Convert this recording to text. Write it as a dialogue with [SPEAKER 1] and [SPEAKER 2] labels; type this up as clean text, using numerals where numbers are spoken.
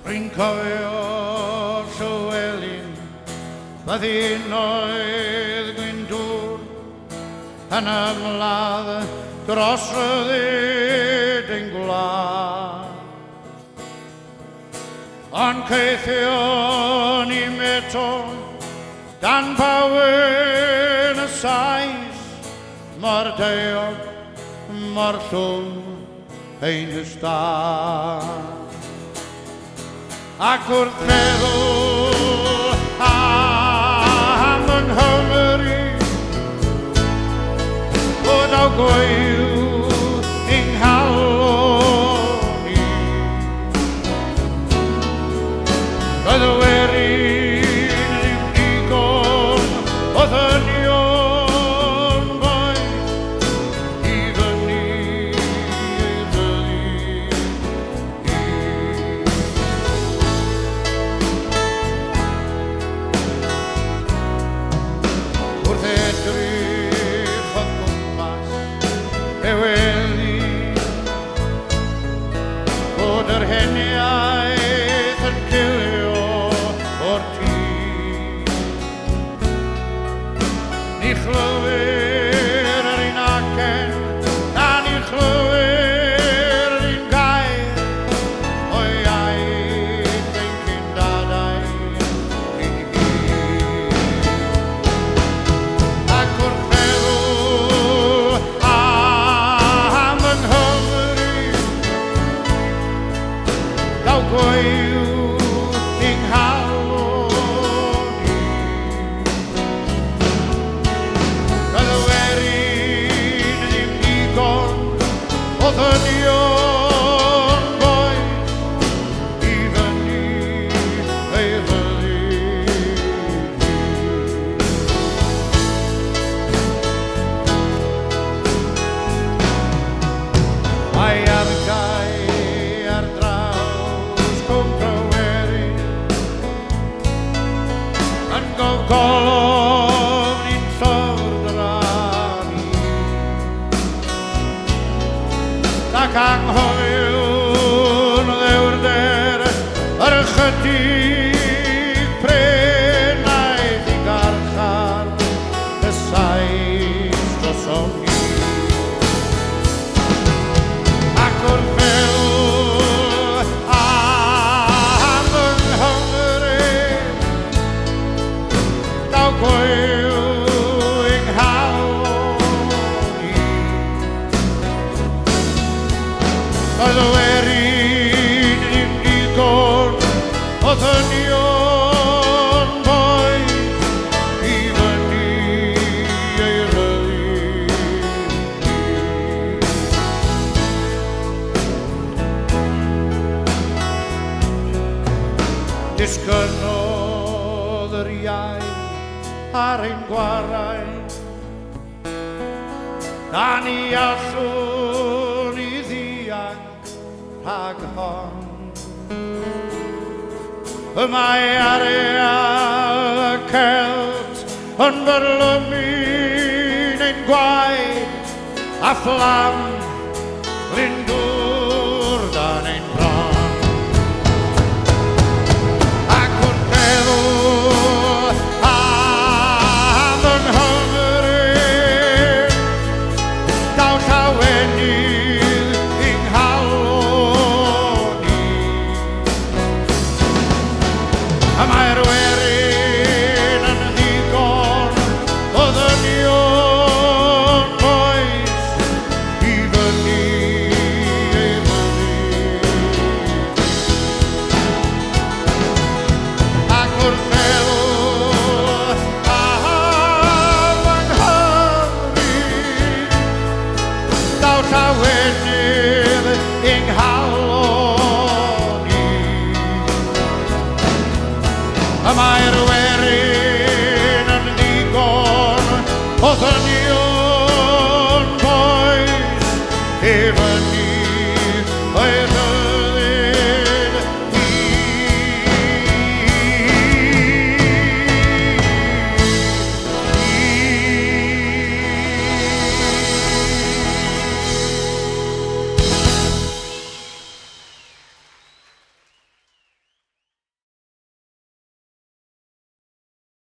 [SPEAKER 1] Rwy'n cofio Llywelyn, bydd un oedd Gwyndŵr, yn ymladd dros ryddid ein gwlad. Ond ceithio ni meto dan bawyn y sais, mor deog, mor llwm ein ystad. Ac wrth meddwl am yng Nghymru, bod o gwew i'n nghalon ni. Roedd y werin ddim digon o ddynion boi i fyny ei ddyddi. Wrth edrych o gwmpas fe weli bod yr heniaeth yn cilio o'r tŷ. Ni chlywir yr un acen, na ni chlywir yr un gair o iaith ein cyn-dadau i gyd. Ac wrth meddwl am yng Nghymru, daw gwew i'n nghalon ni. Roedd y werin ddim digon o ddynion boeth i fyny ei ddyddi. Mae ar gau ar draws Cwm Tryweryn, yn gofgolofn i'n llofdrani, ac anghofiwn ddewrder yr ychydig prenaeth i garchar y sais drosom ni. Ac wrth meddwl am yng Nghymru, daw gwew i'n nghalon ni. Roedd y werin ddim digon o ddynion boeth i fyny ei ryddi. Disgynnodd yr iaith ar ein gwarau, na ni allwn i ddianc rhag hon. Y mae arian y Celt yn byrlymu'n ein gwaed, a fflam Glyndŵr dan ein bron. Ac wrth meddwl am yng Nghymru, daw llawenydd i'n nghalon ni. A mae'r werin yn ddigon o ddynion boeth i fyny ei ddyddi. Ac wrth meddwl am yng Nghymru, daw llawenydd